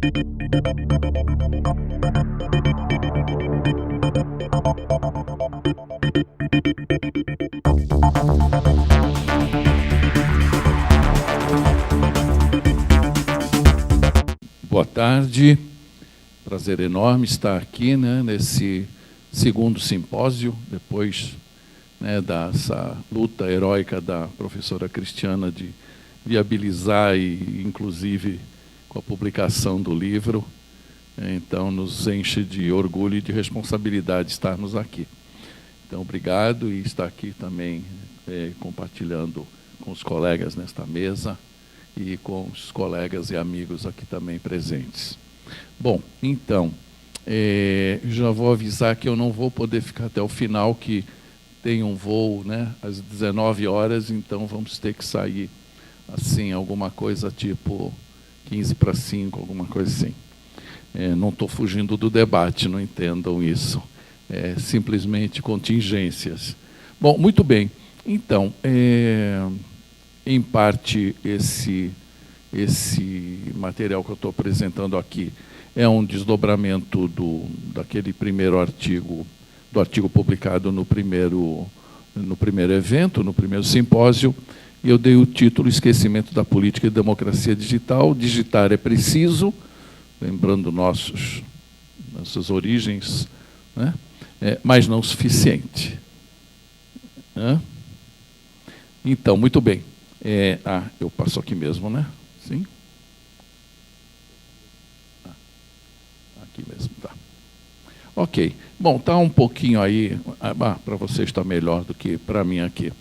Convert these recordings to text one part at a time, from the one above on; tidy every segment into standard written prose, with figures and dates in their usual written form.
Boa tarde, prazer enorme estar aqui, né, nesse segundo simpósio, depois, né, dessa luta heróica da professora Cristiana de viabilizar e, inclusive, com a publicação do livro. Então, nos enche de orgulho e de responsabilidade estarmos aqui. Então, obrigado, e estar aqui também compartilhando com os colegas nesta mesa e com os colegas e amigos aqui também presentes. Bom, então, já vou avisar que eu não vou poder ficar até o final, que tem um voo, né, às 19 horas, então vamos ter que sair, assim, alguma coisa tipo 15 para 5, alguma coisa assim. Não estou fugindo do debate, não entendam isso. Simplesmente contingências. Bom, muito bem. Então, em parte, esse material que eu estou apresentando aqui é um desdobramento daquele primeiro artigo, do artigo publicado no primeiro evento, no primeiro simpósio, e eu dei o título Esquecimento da Política e Democracia Digital. Digitar é preciso, lembrando nossas origens, né? Mas não suficiente. Então, muito bem. Eu passo aqui mesmo, né? Sim? Aqui mesmo, tá. Ok. Bom, está um pouquinho aí, para você está melhor do que para mim aqui.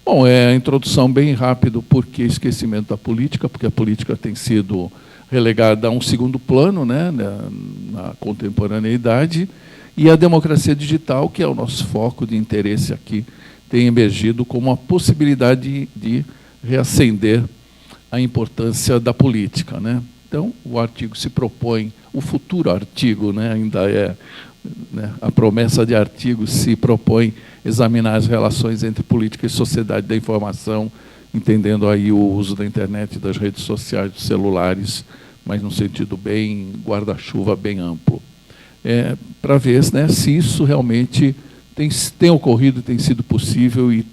Bom, a introdução bem rápido, porque esquecimento da política, porque a política tem sido relegada a um segundo plano, né, na contemporaneidade, e a democracia digital, que é o nosso foco de interesse aqui, tem emergido como uma possibilidade de reacender a importância da política, né? Então, o artigo se propõe, o futuro artigo, né, ainda né, a promessa de artigo se propõe examinar as relações entre política e sociedade da informação, entendendo aí o uso da internet, das redes sociais, dos celulares, mas num sentido bem guarda-chuva, bem amplo. Para ver, né, se isso realmente tem ocorrido, tem sido possível e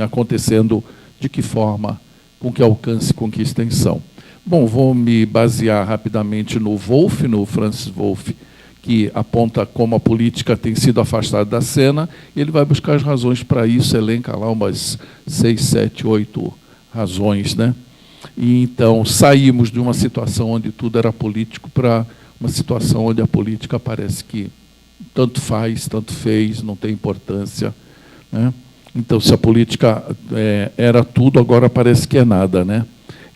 acontecendo de que forma, com que alcance, com que extensão. Bom, vou me basear rapidamente no Wolff, no Francis Wolff, que aponta como a política tem sido afastada da cena, e ele vai buscar as razões para isso, elenca lá umas 6, 7, 8 razões, né? E então saímos de uma situação onde tudo era político para uma situação onde a política parece que tanto faz, tanto fez, não tem importância, né? Então, se a política era tudo, agora parece que é nada, né?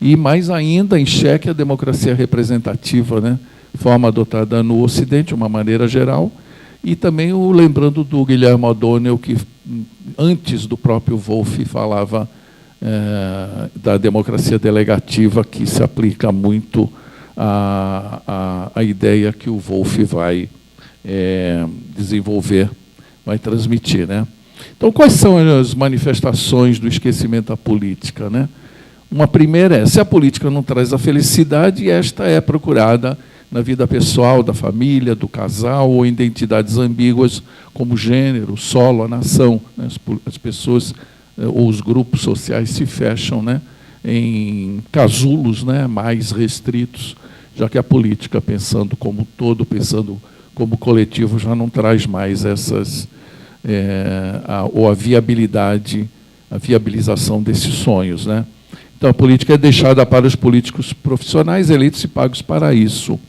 E, mais ainda, em xeque a democracia representativa, né? Forma adotada no Ocidente, de uma maneira geral, e também lembrando do Guilherme O'Donnell, que, antes do próprio Wolff, falava da democracia delegativa, que se aplica muito à ideia que o Wolff vai desenvolver, vai transmitir, né? Então, quais são as manifestações do esquecimento da política, né? Uma primeira se a política não traz a felicidade, esta é procurada na vida pessoal, da família, do casal, ou em identidades ambíguas, como gênero, solo, a nação, né? As pessoas ou os grupos sociais se fecham, né, em casulos, né, mais restritos, já que a política, pensando como todo, pensando como coletivo, já não traz mais essas... ou a viabilização desses sonhos, né? Então, a política é deixada para os políticos profissionais, eleitos e pagos para isso.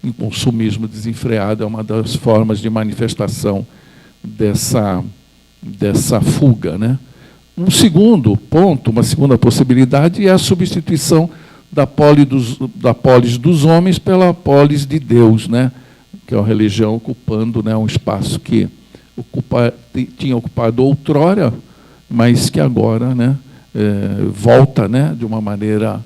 O consumismo desenfreado é uma das formas de manifestação dessa fuga, né? Um segundo ponto, uma segunda possibilidade, é a substituição da polis dos homens pela polis de Deus, né? Que é a religião ocupando, né, um espaço que tinha ocupado outrora, mas que agora, né, volta, né, de uma maneira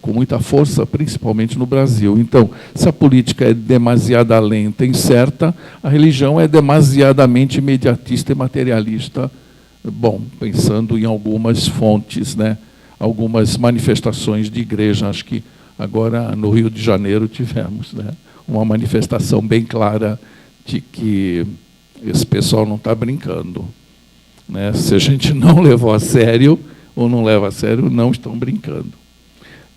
com muita força, principalmente no Brasil. Então, se a política é demasiada lenta e incerta, a religião é demasiadamente imediatista e materialista. Bom, pensando em algumas fontes, né, algumas manifestações de igreja, acho que Agora, no Rio de Janeiro, tivemos, né, uma manifestação bem clara de que esse pessoal não está brincando, né? Se a gente não levou a sério, ou não leva a sério, não estão brincando.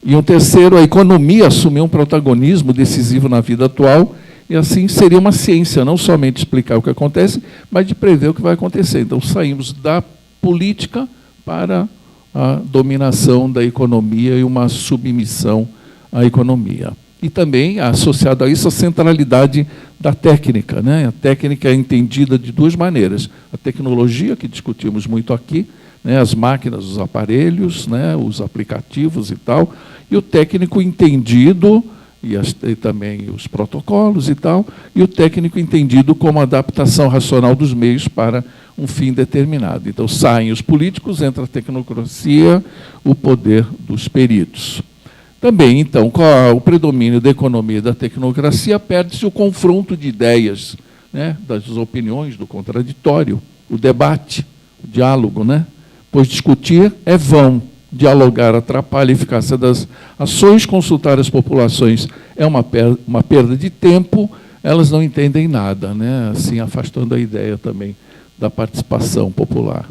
E um terceiro, a economia assumiu um protagonismo decisivo na vida atual, e assim seria uma ciência, não somente explicar o que acontece, mas de prever o que vai acontecer. Então, saímos da política para a dominação da economia e uma submissão à economia. E também, associado a isso, a centralidade da técnica, né? A técnica é entendida de duas maneiras. A tecnologia, que discutimos muito aqui, né? As máquinas, os aparelhos, né? Os aplicativos e tal, e o técnico entendido, e também os protocolos e tal, e o técnico entendido como adaptação racional dos meios para um fim determinado. Então, saem os políticos, entra a tecnocracia, o poder dos peritos. Também, então, com o predomínio da economia e da tecnocracia, perde-se o confronto de ideias, né, das opiniões, do contraditório, o debate, o diálogo, né? Pois discutir é vão, dialogar atrapalha a eficácia das ações, consultar as populações é uma perda de tempo, elas não entendem nada, né? Assim, afastando a ideia também da participação popular.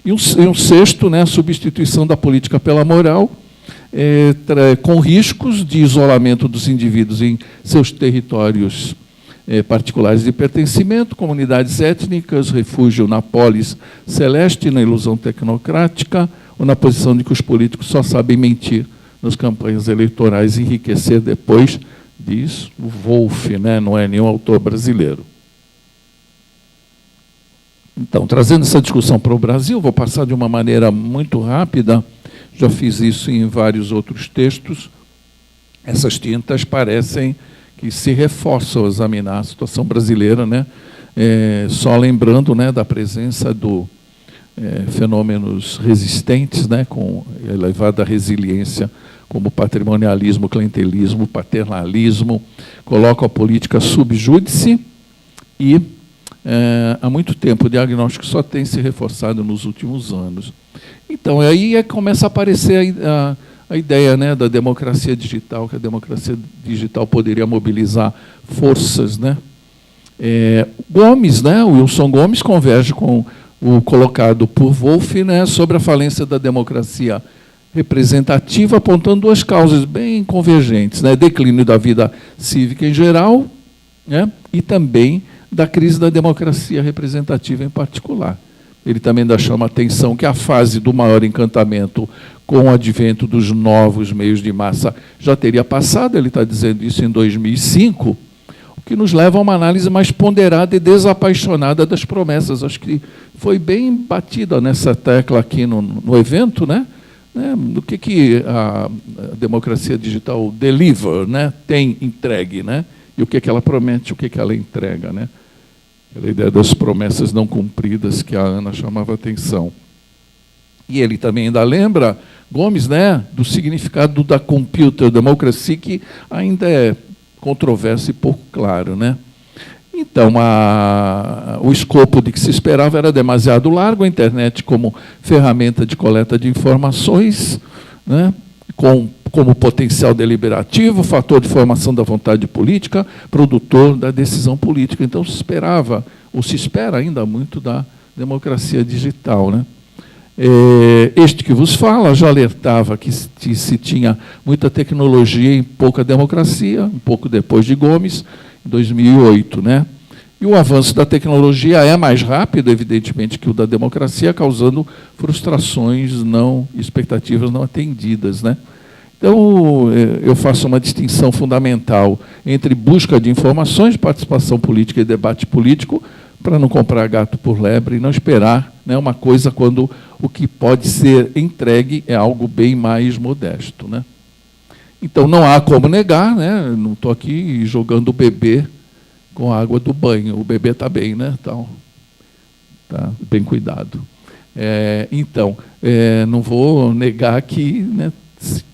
E um sexto, né, a substituição da política pela moral, com riscos de isolamento dos indivíduos em seus territórios particulares de pertencimento, comunidades étnicas, refúgio na polis celeste, na ilusão tecnocrática, ou na posição de que os políticos só sabem mentir nas campanhas eleitorais e enriquecer depois, diz o Wolff, né? Não é nenhum autor brasileiro. Então, trazendo essa discussão para o Brasil, vou passar de uma maneira muito rápida, já fiz isso em vários outros textos. Essas tintas parecem que se reforçam ao examinar a situação brasileira, né? Só lembrando, né, da presença do fenômenos resistentes, né, com elevada resiliência, como patrimonialismo, clientelismo, paternalismo, colocam a política sub judice e, há muito tempo, o diagnóstico só tem se reforçado nos últimos anos. Então, aí começa a aparecer a ideia, né, da democracia digital, que a democracia digital poderia mobilizar forças, né? Gomes, né, o Wilson Gomes, converge com o colocado por Wolff, né, sobre a falência da democracia representativa, apontando duas causas bem convergentes, né? Declínio da vida cívica em geral, né, e também da crise da democracia representativa em particular. Ele também ainda chama a atenção que a fase do maior encantamento com o advento dos novos meios de massa já teria passado, ele está dizendo isso em 2005, o que nos leva a uma análise mais ponderada e desapaixonada das promessas. Acho que foi bem batida nessa tecla aqui no evento, né? Do que a democracia digital deliver, né? Tem entregue, né? E o que ela promete, o que ela entrega, né? A ideia das promessas não cumpridas que a Ana chamava a atenção. E ele também ainda lembra, Gomes, né, do significado da computer democracy, que ainda é controverso e pouco claro, né? Então, o escopo de que se esperava era demasiado largo, a internet como ferramenta de coleta de informações, né, como potencial deliberativo, fator de formação da vontade política, produtor da decisão política. Então, se esperava, ou se espera ainda muito da democracia digital, né? Este que vos fala já alertava que se tinha muita tecnologia e pouca democracia, um pouco depois de Gomes, em 2008, né? E o avanço da tecnologia é mais rápido, evidentemente, que o da democracia, causando frustrações, expectativas não atendidas, né? Então, eu faço uma distinção fundamental entre busca de informações, participação política e debate político, para não comprar gato por lebre e não esperar, né, uma coisa quando o que pode ser entregue é algo bem mais modesto, né? Então, não há como negar, né? Não estou aqui jogando o bebê com a água do banho. O bebê está bem, né? Então, tá bem cuidado. Então, não vou negar que, né,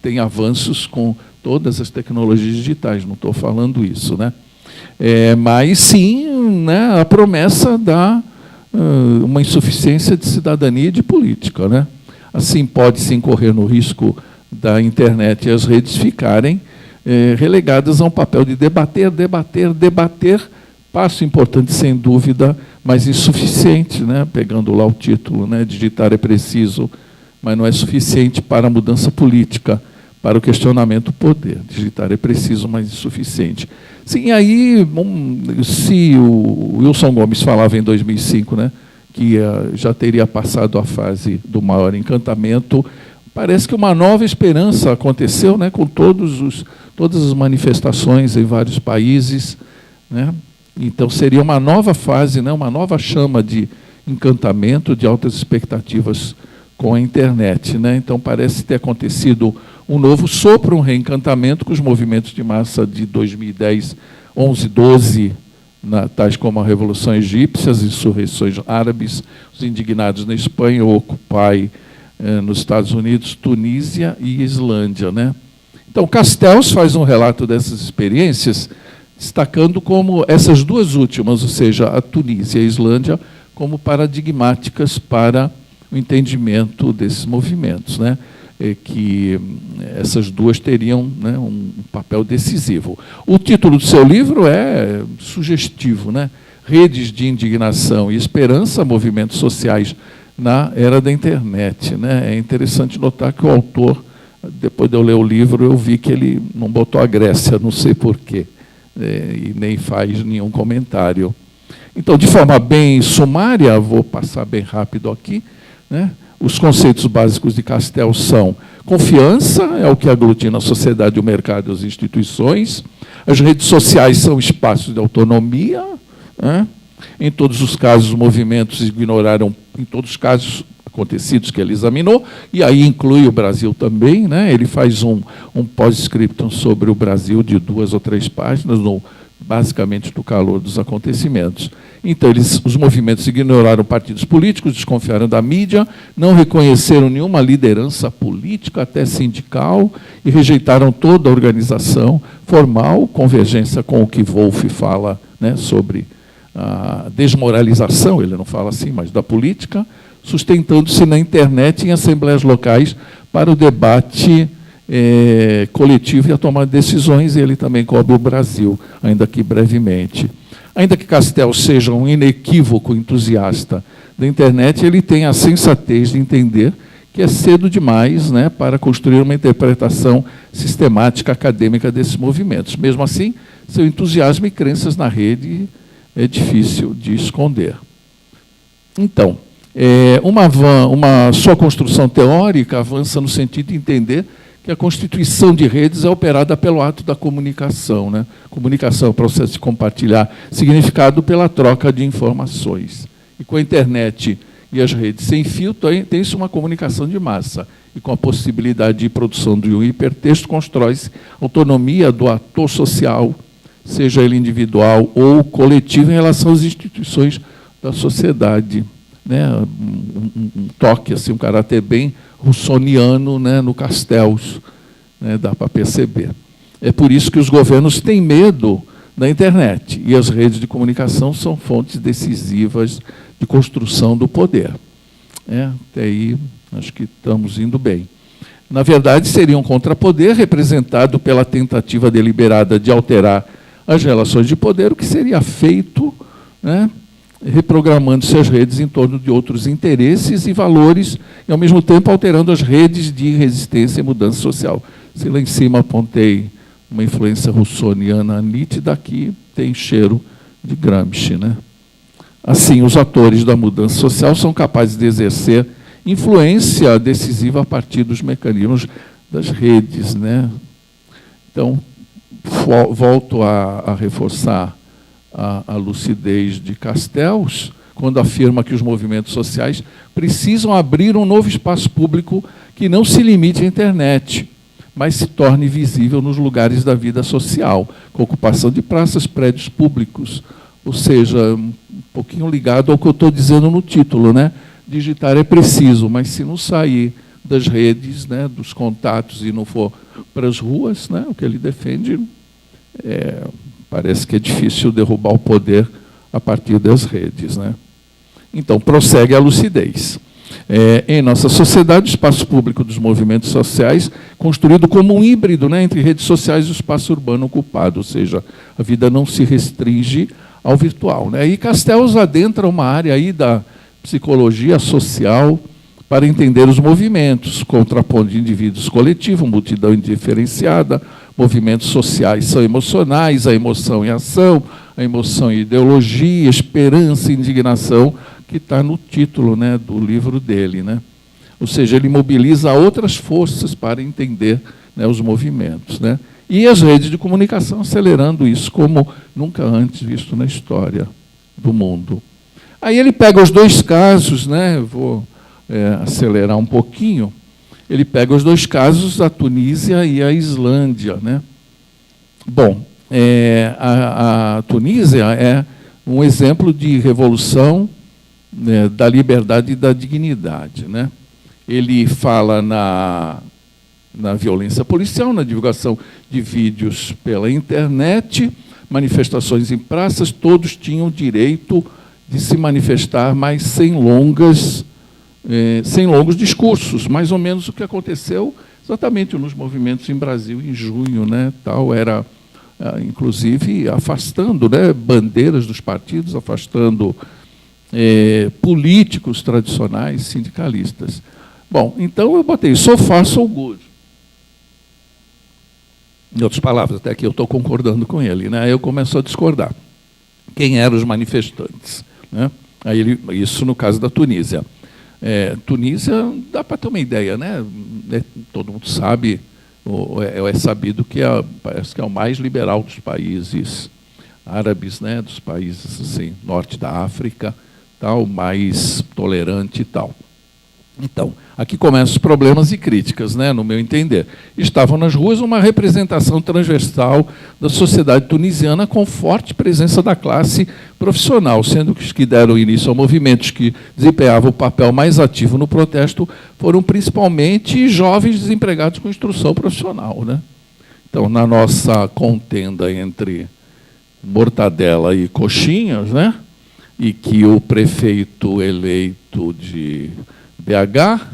tem avanços com todas as tecnologias digitais, não estou falando isso, né? Mas sim, né, a promessa da uma insuficiência de cidadania e de política, né? Assim, pode-se incorrer no risco da internet e as redes ficarem relegadas a um papel de debater, passo importante, sem dúvida, mas insuficiente, né? Pegando lá o título, né? Digitar é preciso, mas não é suficiente para a mudança política, para o questionamento do poder. Digitar é preciso, mas insuficiente. Sim, aí, se o Wilson Gomes falava em 2005, né, que já teria passado a fase do maior encantamento, parece que uma nova esperança aconteceu, né, com todas as manifestações em vários países, né? Então, seria uma nova fase, né, uma nova chama de encantamento, de altas expectativas com a internet, né? Então, parece ter acontecido um novo sopro, um reencantamento com os movimentos de massa de 2010, 11, 12, tais como a Revolução Egípcia, as insurreições árabes, os indignados na Espanha, o Occupy nos Estados Unidos, Tunísia e Islândia, né? Então, Castells faz um relato dessas experiências, destacando como essas duas últimas, ou seja, a Tunísia e a Islândia, como paradigmáticas para o entendimento desses movimentos, né? Que essas duas teriam, né, um papel decisivo. O título do seu livro é sugestivo, né? Redes de Indignação e Esperança, Movimentos Sociais na Era da Internet, né? É interessante notar que o autor, depois de eu ler o livro, eu vi que ele não botou a Grécia, não sei porquê, e nem faz nenhum comentário. Então, de forma bem sumária, vou passar bem rápido aqui, né? Os conceitos básicos de Castells são: confiança é o que aglutina a sociedade, o mercado e as instituições. As redes sociais são espaços de autonomia, né? Em todos os casos, os movimentos ignoraram, em todos os casos acontecidos que ele examinou, e aí inclui o Brasil também, né? Ele faz um pós-scriptum sobre o Brasil de 2 ou 3 páginas, basicamente do calor dos acontecimentos. Então, os movimentos ignoraram partidos políticos, desconfiaram da mídia, não reconheceram nenhuma liderança política, até sindical, e rejeitaram toda a organização formal, convergência com o que Wolff fala, né, sobre a desmoralização, ele não fala assim, mas da política, sustentando-se na internet e em assembleias locais para o debate coletivo e a tomada de decisões, e ele também cobre o Brasil, ainda que brevemente. Ainda que Castells seja um inequívoco entusiasta da internet, ele tem a sensatez de entender que é cedo demais, né, para construir uma interpretação sistemática acadêmica desses movimentos. Mesmo assim, seu entusiasmo e crenças na rede é difícil de esconder. Então, sua construção teórica avança no sentido de entender que a constituição de redes é operada pelo ato da comunicação, né? Comunicação é o processo de compartilhar significado pela troca de informações. E com a internet e as redes sem fio, tem-se uma comunicação de massa. E com a possibilidade de produção de um hipertexto, constrói-se autonomia do ator social, seja ele individual ou coletivo, em relação às instituições da sociedade, né? Um toque, assim, um caráter bem russoniano, né, no Castells, né, dá para perceber. É por isso que os governos têm medo da internet, e as redes de comunicação são fontes decisivas de construção do poder. Até aí, acho que estamos indo bem. Na verdade, seria um contrapoder representado pela tentativa deliberada de alterar as relações de poder, o que seria feito, né, reprogramando-se as redes em torno de outros interesses e valores, e, ao mesmo tempo, alterando as redes de resistência e mudança social. Se lá em cima apontei uma influência russoniana nítida, aqui tem cheiro de Gramsci, né? Assim, os atores da mudança social são capazes de exercer influência decisiva a partir dos mecanismos das redes, né? Então, volto a reforçar a lucidez de Castells, quando afirma que os movimentos sociais precisam abrir um novo espaço público que não se limite à internet, mas se torne visível nos lugares da vida social, com ocupação de praças, prédios públicos, ou seja, um pouquinho ligado ao que eu estou dizendo no título, né? Digitar é preciso, mas se não sair das redes, né, dos contatos, e não for para as ruas, né, o que ele defende, parece que é difícil derrubar o poder a partir das redes, né? Então, prossegue a lucidez. em nossa sociedade, o espaço público dos movimentos sociais construído como um híbrido, né, entre redes sociais e o espaço urbano ocupado, ou seja, a vida não se restringe ao virtual, né? E Castells adentra uma área aí da psicologia social para entender os movimentos, contrapondo indivíduos coletivos, multidão indiferenciada, movimentos sociais são emocionais, a emoção em ação, a emoção em ideologia, esperança e indignação, que está no título, né, do livro dele, né? Ou seja, ele mobiliza outras forças para entender, né, os movimentos, né? E as redes de comunicação acelerando isso como nunca antes visto na história do mundo. Aí ele pega os dois casos, né? Vou acelerar um pouquinho. Ele pega os dois casos, a Tunísia e a Islândia, né? Bom, a Tunísia é um exemplo de revolução, né, da liberdade e da dignidade, né? Ele fala na violência policial, na divulgação de vídeos pela internet, manifestações em praças, todos tinham direito de se manifestar, mas sem longos discursos, mais ou menos o que aconteceu exatamente nos movimentos em Brasil em junho, né? Tal era, inclusive, afastando, né, bandeiras dos partidos, afastando políticos tradicionais, sindicalistas. Bom, então eu botei so far, so good. Em outras palavras, até que eu estou concordando com ele, né? Aí eu começo a discordar. Quem eram os manifestantes, né? Aí isso no caso da Tunísia. Tunísia, dá para ter uma ideia, né? Todo mundo sabe, é sabido que parece que é o mais liberal dos países árabes, né? Dos países assim, norte da África, tal, mais tolerante e tal. Então, aqui começam os problemas e críticas, né, no meu entender. Estavam nas ruas uma representação transversal da sociedade tunisiana com forte presença da classe profissional, sendo que os que deram início a movimentos que desempenhavam o papel mais ativo no protesto foram principalmente jovens desempregados com instrução profissional, né? Então, na nossa contenda entre mortadela e coxinhas, né, e que o prefeito eleito de BH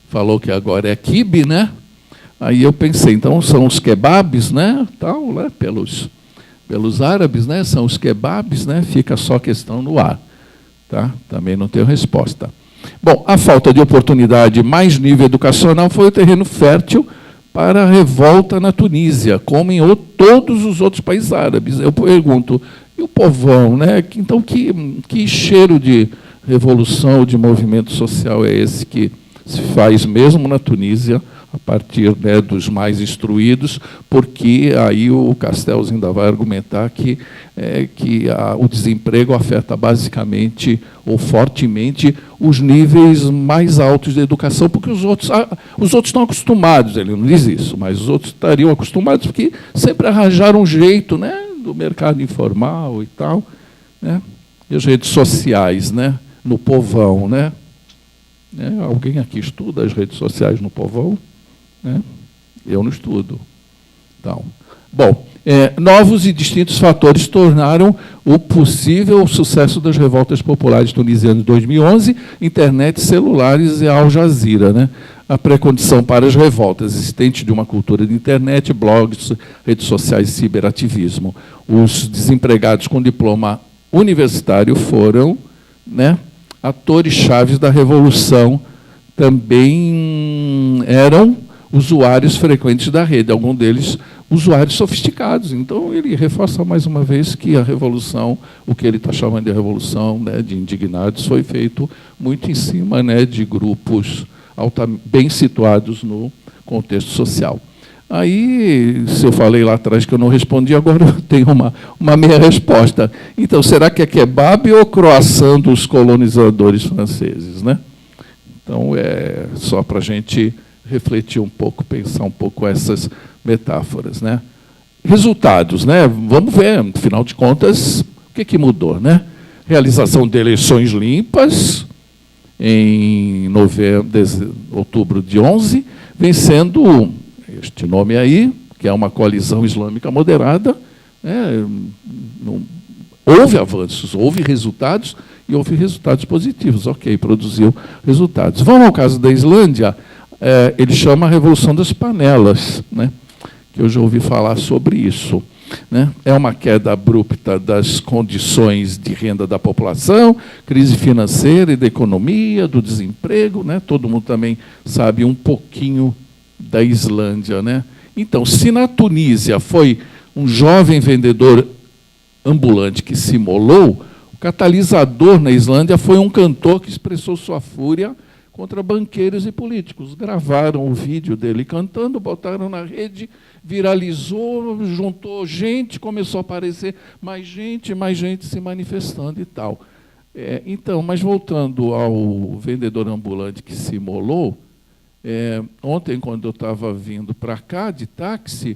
falou que agora é quibe, né? Aí eu pensei, então são os kebabs, né? Tal, né? Pelos árabes, né? São os kebabs, né? Fica só a questão no ar, tá? Também não tenho resposta. Bom, a falta de oportunidade mais nível educacional foi o terreno fértil para a revolta na Tunísia, como em todos os outros países árabes. Eu pergunto, e o povão, né? Então, que cheiro de revolução, de movimento social é esse que se faz mesmo na Tunísia, a partir, né, dos mais instruídos, porque aí o Castells ainda vai argumentar que o desemprego afeta basicamente ou fortemente os níveis mais altos da educação, porque os outros estão acostumados, ele não diz isso, mas os outros estariam acostumados porque sempre arranjaram um jeito, né, do mercado informal e tal, né, e as redes sociais, né, no povão, né? Alguém aqui estuda as redes sociais no povão? Né? Eu não estudo. Então, bom, novos e distintos fatores tornaram o possível sucesso das revoltas populares tunisianas de 2011, internet, celulares e Al Jazeera, né? A pré-condição para as revoltas existente de uma cultura de internet, blogs, redes sociais e ciberativismo. Os desempregados com diploma universitário foram, né, atores chaves da revolução, também eram usuários frequentes da rede, alguns deles usuários sofisticados. Então, ele reforça mais uma vez que a revolução, o que ele está chamando de revolução, né, de indignados, foi feito muito em cima, né, de grupos bem situados no contexto social. Aí, se eu falei lá atrás que eu não respondi, agora eu tenho uma meia resposta. Então, será que é kebab ou croissant dos colonizadores franceses, né? Então, é só para a gente refletir um pouco, pensar um pouco essas metáforas, né? Resultados, né? Vamos ver, afinal de contas, o que mudou, né? Realização de eleições limpas em outubro de 11, vencendo este nome aí, que é uma coalizão islâmica moderada, né? Houve avanços, houve resultados, e houve resultados positivos. Ok, produziu resultados. Vamos ao caso da Islândia, ele chama a Revolução das Panelas, né? Que eu já ouvi falar sobre isso. Né? É uma queda abrupta das condições de renda da população, crise financeira e da economia, do desemprego. Né? Todo mundo também sabe um pouquinho da Islândia. Né? Então, se na Tunísia foi um jovem vendedor ambulante que se imolou, o catalisador na Islândia foi um cantor que expressou sua fúria contra banqueiros e políticos. Gravaram o vídeo dele cantando, botaram na rede, viralizou, juntou gente, começou a aparecer mais gente se manifestando e tal. Então, mas voltando ao vendedor ambulante que se imolou, ontem, quando eu estava vindo para cá de táxi,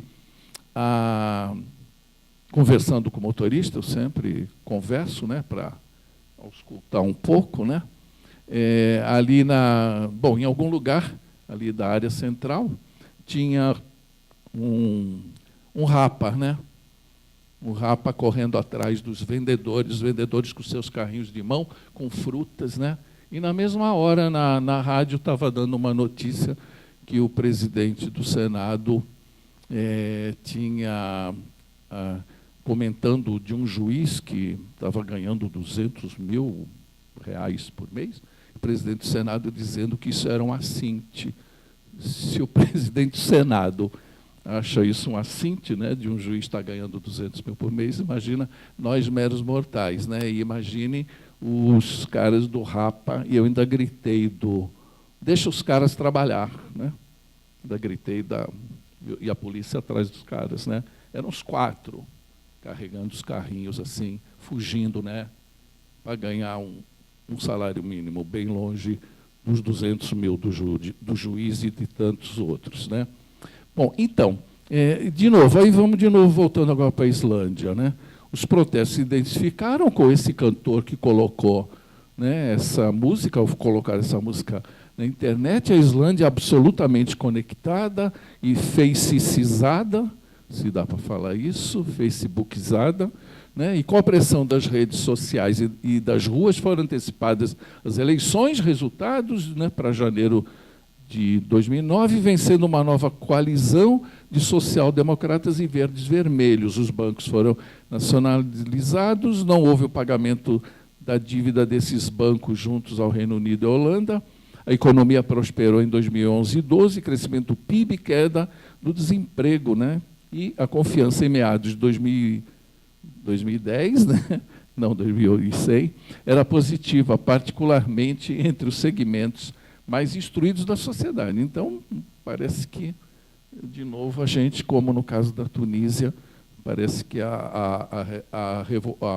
conversando com o motorista, eu sempre converso, né, para auscultar um pouco, né? Ali em algum lugar ali da área central tinha um rapa, né? Um rapa correndo atrás dos vendedores, os vendedores com seus carrinhos de mão, com frutas, né? E na mesma hora na rádio estava dando uma notícia que o presidente do Senado tinha comentando de um juiz que estava ganhando R$200 mil por mês, o presidente do Senado dizendo que isso era um assinte. Se o presidente do Senado acha isso um assinte, né, de um juiz estar ganhando R$200 mil por mês, imagina nós meros mortais. Né, e imagine os caras do Rapa, e eu ainda gritei deixa os caras trabalhar. Né, ainda gritei e a polícia atrás dos caras. Né, eram os 4 carregando os carrinhos assim, fugindo, né, para ganhar um salário mínimo, bem longe dos R$200 mil do juiz e de tantos outros. Né? Bom, então, vamos de novo voltando agora para a Islândia. Né? Os protestos se identificaram com esse cantor que colocou, né, essa música, ao colocar essa música na internet. A Islândia é absolutamente conectada e facebookizada, se dá para falar isso, facebookizada, né? E com a pressão das redes sociais e das ruas foram antecipadas as eleições, resultados, né, para janeiro de 2009, vencendo uma nova coalizão de social-democratas e verdes-vermelhos. Os bancos foram nacionalizados, não houve o pagamento da dívida desses bancos juntos ao Reino Unido e à Holanda, a economia prosperou em 2011 e 2012, crescimento do PIB, queda do desemprego, né? E a confiança em meados de 2010, né? Não, 2006, era positiva, particularmente entre os segmentos mais instruídos da sociedade. Então, parece que, de novo, a gente, como no caso da Tunísia, parece que a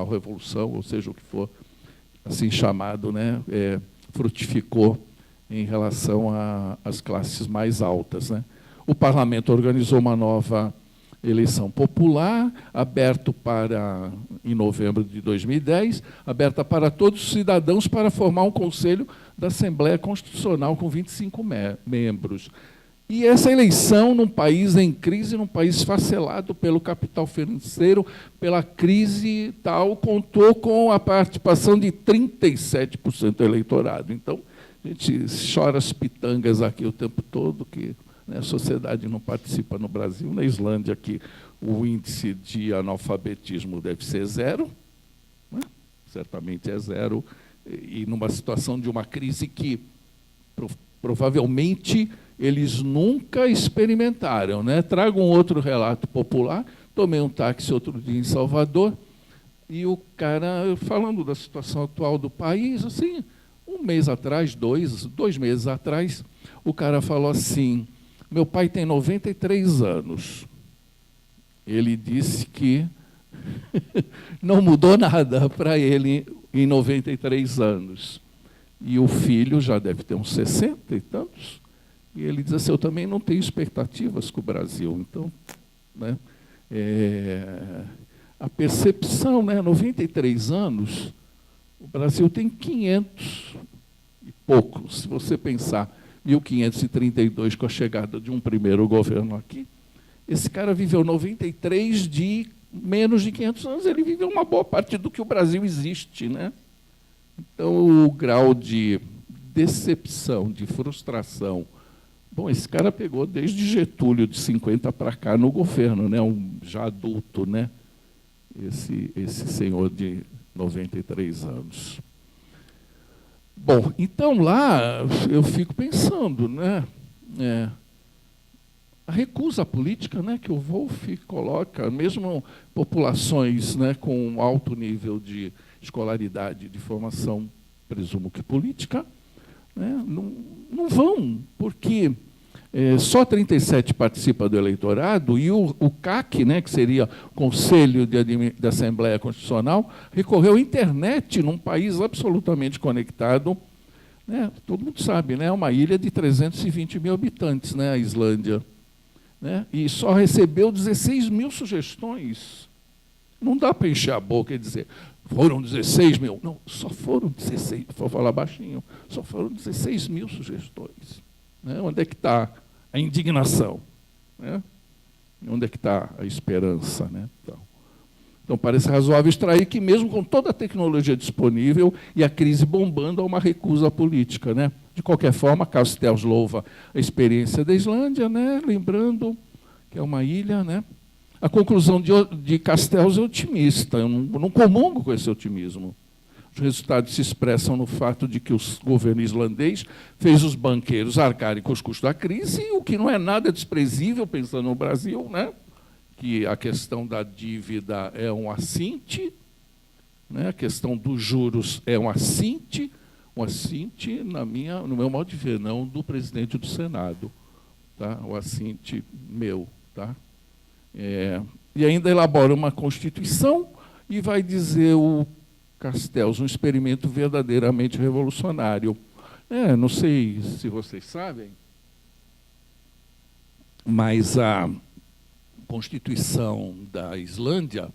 revolução, ou seja, o que for assim chamado, né, frutificou em relação às classes mais altas. Né? O parlamento organizou uma nova eleição popular, em novembro de 2010, aberta para todos os cidadãos para formar um conselho da Assembleia Constitucional com 25 membros. E essa eleição, num país em crise, num país esfacelado pelo capital financeiro, pela crise tal, contou com a participação de 37% do eleitorado. Então, a gente chora as pitangas aqui o tempo todo, que, né, a sociedade não participa no Brasil. Na Islândia, aqui, o índice de analfabetismo deve ser 0, né? Certamente é 0, e numa situação de uma crise que provavelmente eles nunca experimentaram. Né? Trago um outro relato popular. Tomei um táxi outro dia em Salvador, e o cara, falando da situação atual do país, assim, um mês atrás, dois meses atrás, o cara falou assim: meu pai tem 93 anos. Ele disse que não mudou nada para ele em 93 anos. E o filho já deve ter uns 60 e tantos. E ele diz assim: eu também não tenho expectativas com o Brasil. Então, né, a percepção, né, 93 anos, o Brasil tem 500 e poucos. Se você pensar 1532, com a chegada de um primeiro governo aqui, esse cara viveu 93 de menos de 500 anos. Ele viveu uma boa parte do que o Brasil existe. Né? Então, o grau de decepção, de frustração. Bom, esse cara pegou desde Getúlio, de 50 para cá, no governo, né? Já adulto, né? Esse senhor de 93 anos. Bom, então lá eu fico pensando, né? A recusa política, né, que o Wolff coloca, mesmo populações, né, com alto nível de escolaridade, de formação, presumo que política, né, não vão, porque só 37 participa do eleitorado e o CAC, né, que seria o Conselho de Assembleia Constitucional, recorreu à internet num país absolutamente conectado. Né, todo mundo sabe, né, é uma ilha de 320 mil habitantes, né, a Islândia. Né, e só recebeu 16 mil sugestões. Não dá para encher a boca e dizer, foram 16 mil. Não, só foram 16, vou falar baixinho, só foram 16 mil sugestões. Né, onde é que está a indignação? Né? Onde é que está a esperança? Né? Então, parece razoável extrair que, mesmo com toda a tecnologia disponível e a crise bombando, há uma recusa política. Né? De qualquer forma, Castells louva a experiência da Islândia, né? Lembrando que é uma ilha. Né? A conclusão de Castells é otimista, eu não comungo com esse otimismo. Os resultados se expressam no fato de que o governo islandês fez os banqueiros arcarem com os custos da crise, o que não é nada desprezível, pensando no Brasil, né? Que a questão da dívida é um assinte, né? A questão dos juros é um assinte no meu modo de ver, não do presidente do Senado, tá? O assinte meu. Tá? E ainda elabora uma Constituição e vai dizer o Castells, um experimento verdadeiramente revolucionário. Não sei se vocês sabem, mas a Constituição da Islândia,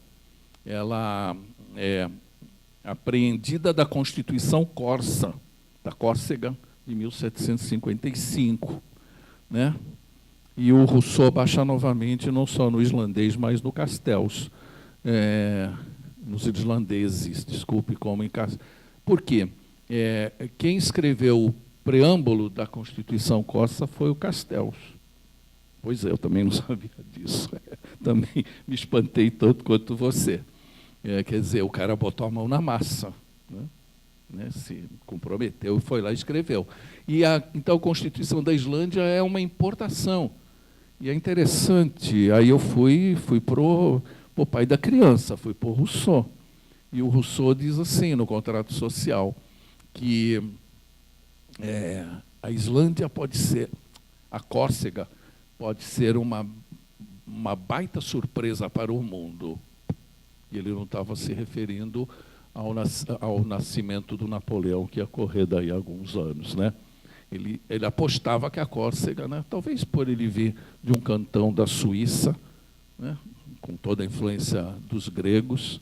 ela é apreendida da Constituição Corsa, da Córcega, de 1755. Né? E o Rousseau baixa novamente, não só no islandês, mas no Castells. Nos islandeses, desculpe, como em Castells. Por quê? Quem escreveu o preâmbulo da Constituição Corsa foi o Castells. Pois é, eu também não sabia disso. Também me tanto quanto você. Quer dizer, o cara botou a mão na massa, né? Se comprometeu e foi lá e escreveu. Então, a Constituição da Islândia é uma importação. E é interessante, aí eu fui para o pai da criança, fui para o Rousseau. E o Rousseau diz assim, no contrato social, que a Islândia pode ser, a Córcega pode ser uma baita surpresa para o mundo. E ele não estava se referindo ao nascimento do Napoleão, que ia correr daí a alguns anos. Né? Ele apostava que a Córcega, né, talvez por ele vir de um cantão da Suíça, né, com toda a influência dos gregos.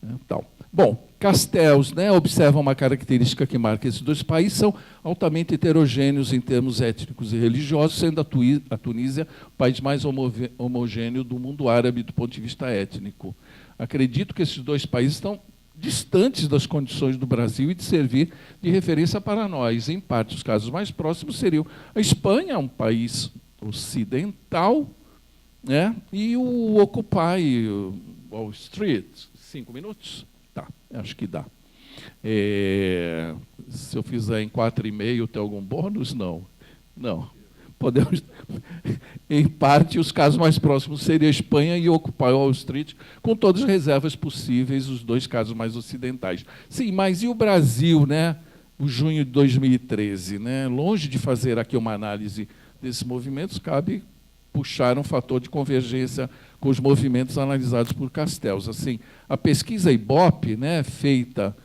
Né, tal. Bom, Castells, né, observa uma característica que marca esses dois países, são altamente heterogêneos em termos étnicos e religiosos, sendo a Tunísia o país mais homogêneo do mundo árabe do ponto de vista étnico. Acredito que esses dois países estão distantes das condições do Brasil e de servir de referência para nós. Em parte, os casos mais próximos seriam a Espanha, um país ocidental, né? E o Occupy Wall Street. 5 minutos? Tá, acho que dá. Se eu fizer em 4,5, tem algum bônus? Não. Não. Podemos, em parte, os casos mais próximos seriam a Espanha e Occupy Wall Street, com todas as reservas possíveis, os dois casos mais ocidentais. Sim, mas e o Brasil, né? O junho de 2013, né? Longe de fazer aqui uma análise desses movimentos, cabe puxar um fator de convergência com os movimentos analisados por Castells. Assim, a pesquisa Ibope, né, feita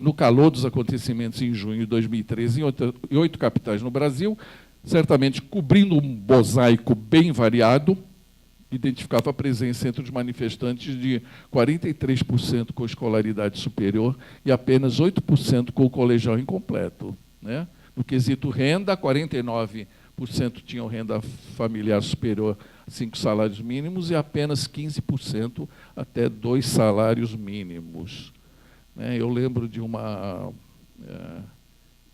no calor dos acontecimentos em junho de 2013 em 8 capitais no Brasil, certamente cobrindo um mosaico bem variado, identificava a presença entre os manifestantes de 43% com escolaridade superior e apenas 8% com o colegial incompleto. Né? No quesito renda, 49% tinham renda familiar superior a 5 salários mínimos e apenas 15% até 2 salários mínimos. né? Eu lembro de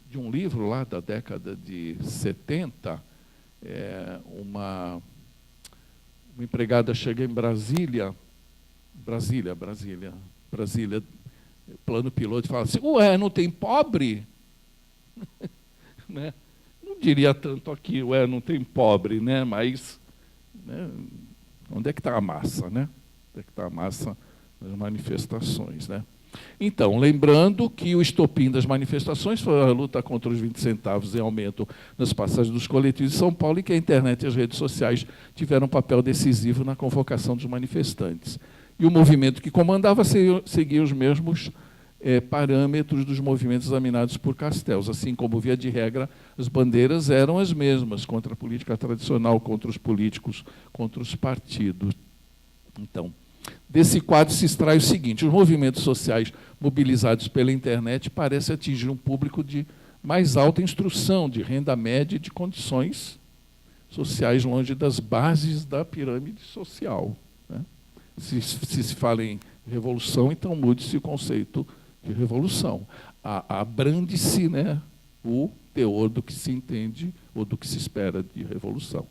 de um livro lá da década de 70, uma empregada chega em Brasília, plano piloto, e fala assim: ué, não tem pobre? Né? Não diria tanto aqui, ué, não tem pobre, né? Mas, né, onde é que está a massa, né? Onde é que está a massa das manifestações, né? Então, lembrando que o estopim das manifestações foi a luta contra os 20 centavos em aumento nas passagens dos coletivos de São Paulo, e que a internet e as redes sociais tiveram um papel decisivo na convocação dos manifestantes. E o movimento que comandava seguia os mesmos parâmetros dos movimentos examinados por Castells. Assim como, via de regra, as bandeiras eram as mesmas, contra a política tradicional, contra os políticos, contra os partidos. Então, desse quadro se extrai o seguinte: os movimentos sociais mobilizados pela internet parecem atingir um público de mais alta instrução, de renda média e de condições sociais longe das bases da pirâmide social, né? Se fala em revolução, então mude-se o conceito de revolução. Abrande-se, né, o teor do que se entende ou do que se espera de revolução.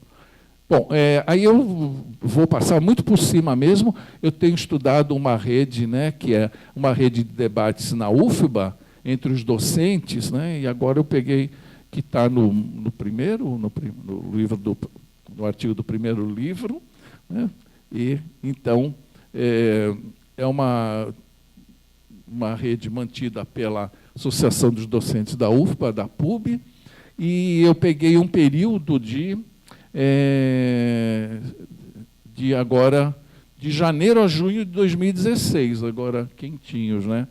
Bom, aí eu vou passar muito por cima mesmo. Eu tenho estudado uma rede, né, que é uma rede de debates na UFBA, entre os docentes, né, e agora eu peguei, que está no livro no artigo do primeiro livro, né, e então é uma rede mantida pela Associação dos Docentes da UFBA, da PUB, e eu peguei um período de janeiro a junho de 2016, agora quentinhos, né?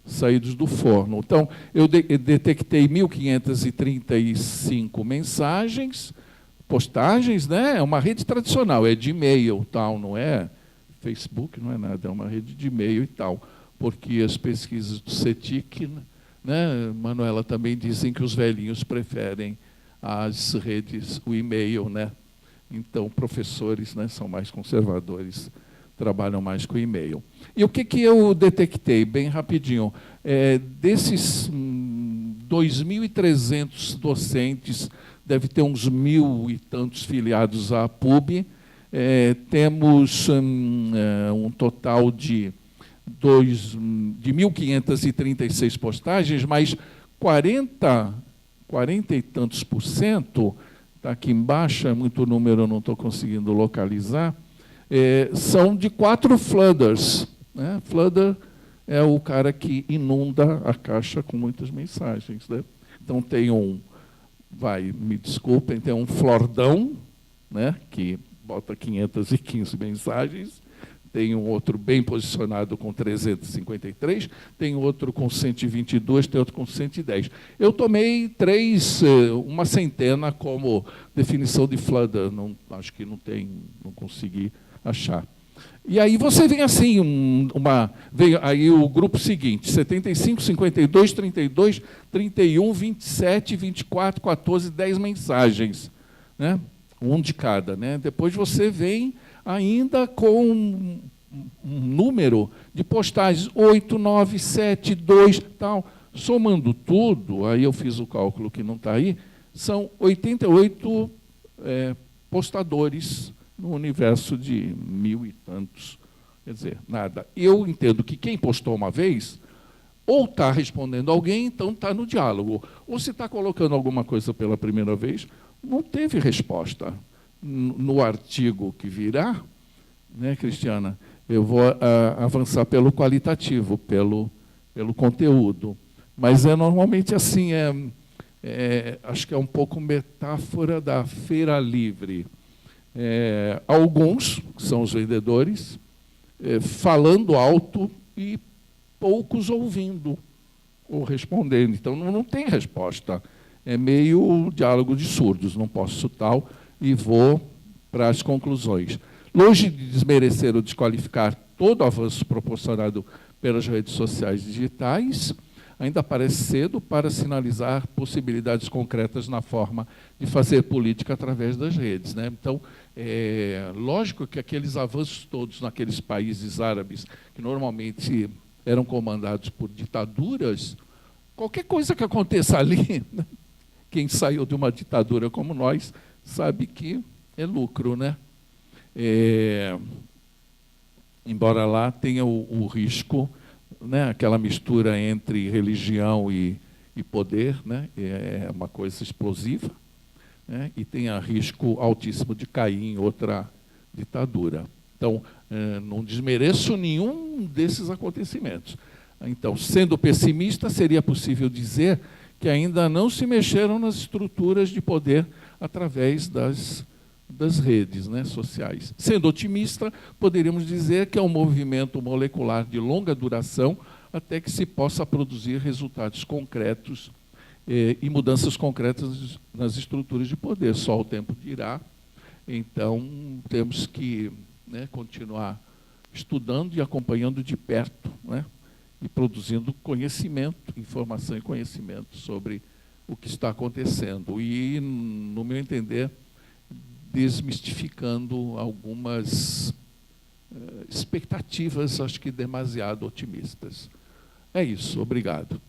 Saídos do forno. Então, eu detectei 1.535 mensagens, postagens, né? É uma rede tradicional, é de e-mail, tal, não é Facebook, não é nada, é uma rede de e-mail e tal, porque as pesquisas do CETIC, né, Manuela, também dizem que os velhinhos preferem as redes, o e-mail, né? Então, professores, né, são mais conservadores, trabalham mais com e-mail. E o que eu detectei, bem rapidinho? Desses 2.300 docentes, deve ter uns 1.000 e tantos filiados à PUB, temos um total de 1.536 postagens, mas 40 e tantos %, está aqui embaixo, é muito número, eu não estou conseguindo localizar, são de 4 flooders, né? Flooder é o cara que inunda a caixa com muitas mensagens, né? Então tem me desculpem, tem um flordão, né, que bota 515 mensagens, tem um outro bem posicionado com 353, tem outro com 122, tem outro com 110. Eu tomei uma centena como definição de flooder, acho que não consegui achar. E aí você vem assim, veio aí o grupo seguinte: 75, 52, 32, 31, 27, 24, 14, 10 mensagens, né? Um de cada, né? Depois você vem ainda com um número de postagens, 8, 9, 7, 2, tal. Somando tudo, aí eu fiz o cálculo que não está aí, são 88 postadores no universo de 1.000 e tantos. Quer dizer, nada. Eu entendo que quem postou uma vez, ou está respondendo alguém, então está no diálogo. Ou se está colocando alguma coisa pela primeira vez, não teve resposta. No artigo que virá, né, Cristiana, eu vou avançar pelo qualitativo, pelo conteúdo. Mas normalmente assim, acho que é um pouco metáfora da feira livre. Alguns, que são os vendedores, falando alto e poucos ouvindo ou respondendo. Então, não tem resposta. É meio diálogo de surdos, não posso tal, e vou para as conclusões. Longe de desmerecer ou desqualificar todo o avanço proporcionado pelas redes sociais digitais, ainda parece cedo para sinalizar possibilidades concretas na forma de fazer política através das redes, né? Então, lógico que aqueles avanços todos naqueles países árabes, que normalmente eram comandados por ditaduras, qualquer coisa que aconteça ali, né? Quem saiu de uma ditadura como nós sabe que é lucro, né? Embora lá tenha o risco, né? Aquela mistura entre religião e poder, né? É uma coisa explosiva, né? E tem risco altíssimo de cair em outra ditadura. Então, não desmereço nenhum desses acontecimentos. Então, sendo pessimista, seria possível dizer que ainda não se mexeram nas estruturas de poder através das redes, né, sociais. Sendo otimista, poderíamos dizer que é um movimento molecular de longa duração até que se possa produzir resultados concretos e mudanças concretas nas estruturas de poder. Só o tempo dirá. Então, temos que, né, continuar estudando e acompanhando de perto, né, e produzindo conhecimento, informação e conhecimento sobre o que está acontecendo. E, no meu entender, desmistificando algumas expectativas, acho que demasiado otimistas. É isso, obrigado.